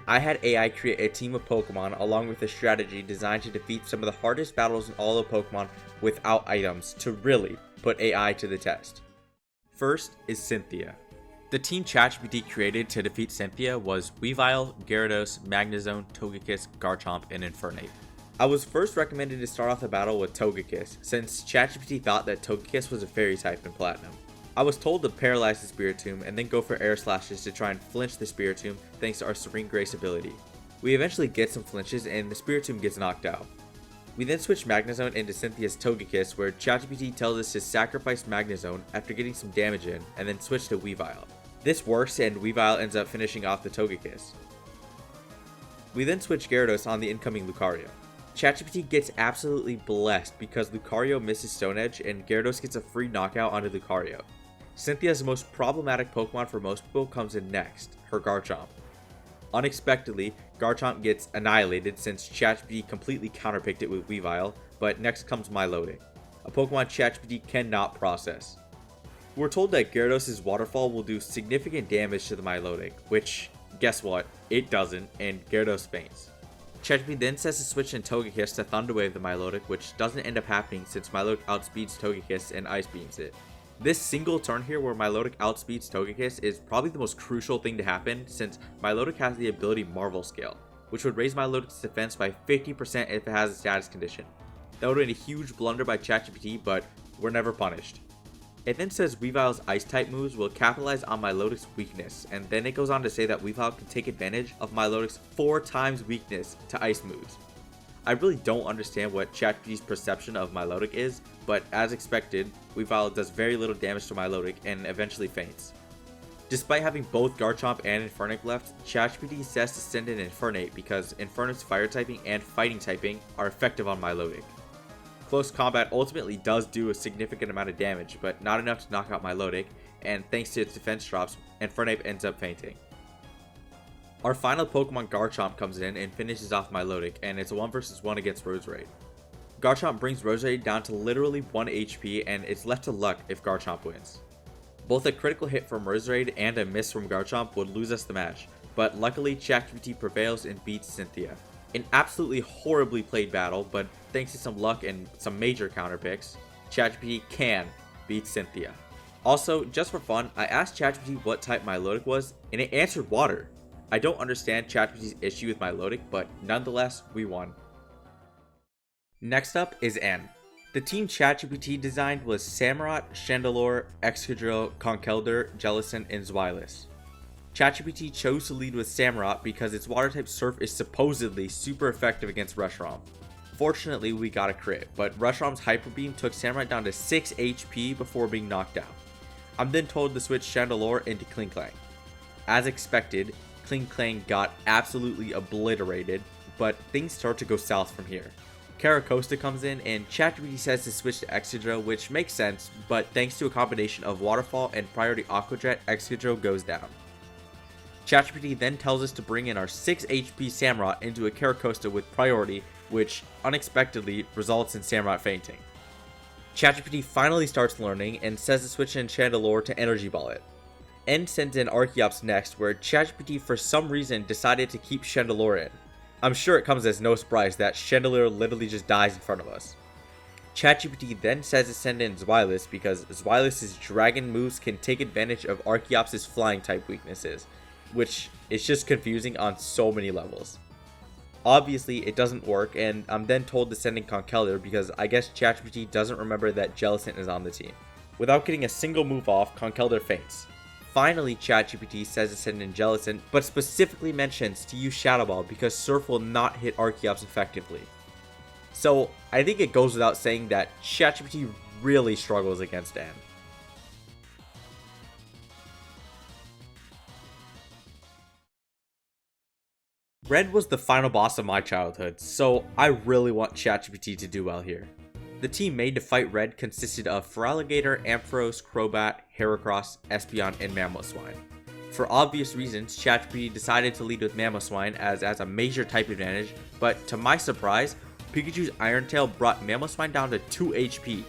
I had AI create a team of Pokemon along with a strategy designed to defeat some of the hardest battles in all of Pokemon without items to really put AI to the test. First is Cynthia. The team ChatGPT created to defeat Cynthia was Weavile, Gyarados, Magnezone, Togekiss, Garchomp, and Infernape. I was first recommended to start off the battle with Togekiss, since ChatGPT thought that Togekiss was a fairy type in Platinum. I was told to paralyze the Spiritomb and then go for air slashes to try and flinch the Spiritomb thanks to our Serene Grace ability. We eventually get some flinches and the Spiritomb gets knocked out. We then switch Magnezone into Cynthia's Togekiss, where ChatGPT tells us to sacrifice Magnezone after getting some damage in and then switch to Weavile. This works and Weavile ends up finishing off the Togekiss. We then switch Gyarados on the incoming Lucario. ChatGPT gets absolutely blessed because Lucario misses Stone Edge and Gyarados gets a free knockout onto Lucario. Cynthia's most problematic Pokemon for most people comes in next, her Garchomp. Unexpectedly, Garchomp gets annihilated since ChatGPT completely counterpicked it with Weavile, but next comes Milotic, a Pokemon ChatGPT cannot process. We're told that Gyarados' Waterfall will do significant damage to the Milotic, which, guess what, it doesn't, and Gyarados faints. ChatGPT then says to switch in Togekiss to Thunder Wave the Milotic, which doesn't end up happening since Milotic outspeeds Togekiss and Ice Beams it. This single turn here where Milotic outspeeds Togekiss is probably the most crucial thing to happen since Milotic has the ability Marvel Scale, which would raise Milotic's defense by 50% if it has a status condition. That would have been a huge blunder by ChatGPT, but we're never punished. It then says Weavile's Ice-type moves will capitalize on Milotic's weakness, and then it goes on to say that Weavile can take advantage of Milotic's 4 times weakness to Ice moves. I really don't understand what ChatGPT's perception of Milotic is, but as expected, Weavile does very little damage to Milotic and eventually faints. Despite having both Garchomp and Infernape left, ChatGPT says to send in Infernape because Infernape's fire typing and fighting typing are effective on Milotic. Close combat ultimately does do a significant amount of damage, but not enough to knock out Milotic, and thanks to its defense drops, Infernape ends up fainting. Our final Pokemon Garchomp comes in and finishes off Milotic, and it's a 1 vs 1 against Roserade. Garchomp brings Roserade down to literally 1 HP, and it's left to luck if Garchomp wins. Both a critical hit from Roserade and a miss from Garchomp would lose us the match, but luckily ChatGPT prevails and beats Cynthia. An absolutely horribly played battle, but thanks to some luck and some major counter picks, ChatGPT can beat Cynthia. Also, just for fun, I asked ChatGPT what type Milotic was, and it answered water. I don't understand ChatGPT's issue with Milotic, but nonetheless, we won. Next up is N. The team ChatGPT designed was Samurott, Chandelure, Excadrill, Conkeldurr, Jellicent, and Zweilous. ChatGPT chose to lead with Samurott because its water-type Surf is supposedly super effective against Reshiram. Fortunately, we got a crit, but Reshiram's Hyper Beam took Samurott down to 6 HP before being knocked out. I'm then told to switch Chandelure into Klinklang. As expected, Klinklang got absolutely obliterated, but things start to go south from here. Caracosta comes in and ChatGPT says to switch to Excadrill, which makes sense, but thanks to a combination of Waterfall and Priority Aqua Jet, Excadrill goes down. ChatGPT then tells us to bring in our 6 HP Samurott into a Caracosta with Priority, which unexpectedly results in Samurott fainting. ChatGPT finally starts learning and says to switch in Chandelure to Energy Ball it. N sends in Archeops next, where ChatGPT for some reason decided to keep Chandelure in. I'm sure it comes as no surprise that Chandelure literally just dies in front of us. ChatGPT then says to send in Zweilous because Zweilous' dragon moves can take advantage of Archeops' flying type weaknesses, which is just confusing on so many levels. Obviously, it doesn't work, and I'm then told to send in Conkeldurr because I guess ChatGPT doesn't remember that Jellicent is on the team. Without getting a single move off, Conkeldurr faints. Finally, ChatGPT says to send in Jellicent, but specifically mentions to use Shadow Ball because Surf will not hit Archeops effectively. So, I think it goes without saying that ChatGPT really struggles against N. Red was the final boss of my childhood, so I really want ChatGPT to do well here. The team made to fight Red consisted of Feraligatr, Ampharos, Crobat, Heracross, Espeon, and Mamoswine. For obvious reasons, ChatGPT decided to lead with Mamoswine as a major type advantage, but to my surprise, Pikachu's Iron Tail brought Mamoswine down to 2 HP.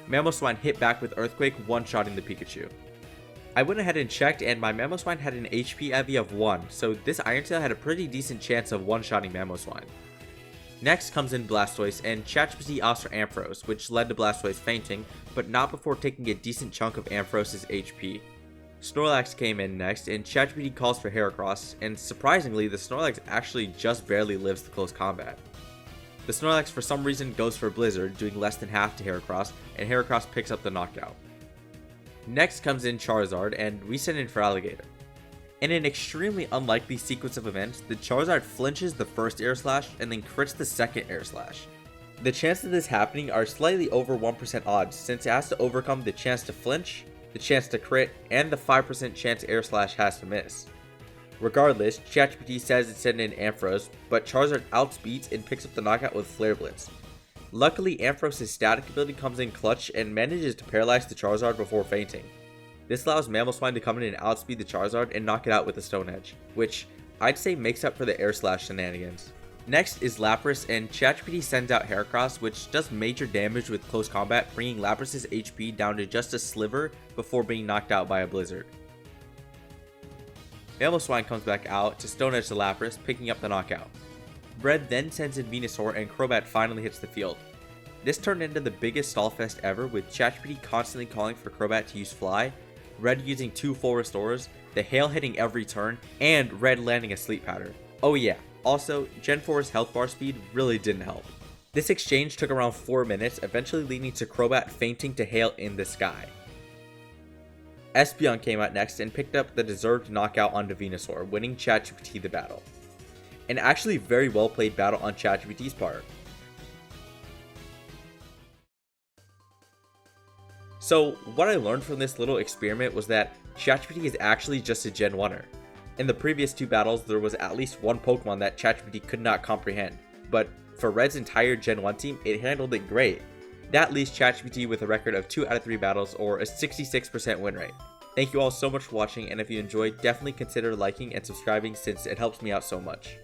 Mamoswine hit back with Earthquake, one-shotting the Pikachu. I went ahead and checked, and my Mamoswine had an HP EV of 1, so this Iron Tail had a pretty decent chance of one-shotting Mamoswine. Next comes in Blastoise, and ChatGPT asked for Ampharos, which led to Blastoise fainting, but not before taking a decent chunk of Ampharos' HP. Snorlax came in next, and ChatGPT calls for Heracross, and surprisingly, the Snorlax actually just barely lives the close combat. The Snorlax for some reason goes for Blizzard, doing less than half to Heracross, and Heracross picks up the knockout. Next comes in Charizard, and we send in for Alligator. In an extremely unlikely sequence of events, the Charizard flinches the first Air Slash and then crits the second Air Slash. The chances of this happening are slightly over 1% odds, since it has to overcome the chance to flinch, the chance to crit, and the 5% chance Air Slash has to miss. Regardless, ChatGPT says it sent in Ampharos, but Charizard outspeeds and picks up the knockout with Flare Blitz. Luckily, Ampharos' static ability comes in clutch and manages to paralyze the Charizard before fainting. This allows Mamoswine to come in and outspeed the Charizard and knock it out with a Stone Edge, which I'd say makes up for the Air Slash shenanigans. Next is Lapras, and ChatGPT sends out Heracross, which does major damage with close combat, bringing Lapras' HP down to just a sliver before being knocked out by a Blizzard. Mamoswine comes back out to Stone Edge the Lapras, picking up the knockout. Red then sends in Venusaur, and Crobat finally hits the field. This turned into the biggest stallfest ever, with ChatGPT constantly calling for Crobat to use Fly, Red using 2 full restores, the hail hitting every turn, and Red landing a Sleep Powder. Oh yeah, also, Gen 4's health bar speed really didn't help. This exchange took around 4 minutes, eventually leading to Crobat fainting to hail in the sky. Espeon came out next and picked up the deserved knockout onto Venusaur, winning ChatGPT the battle. An actually very well played battle on ChatGPT's part. So what I learned from this little experiment was that ChatGPT is actually just a Gen 1er. In the previous 2 battles, there was at least one Pokemon that ChatGPT could not comprehend, but for Red's entire Gen 1 team, it handled it great. That leaves ChatGPT with a record of 2 out of 3 battles, or a 66% win rate. Thank you all so much for watching, and if you enjoyed, definitely consider liking and subscribing since it helps me out so much.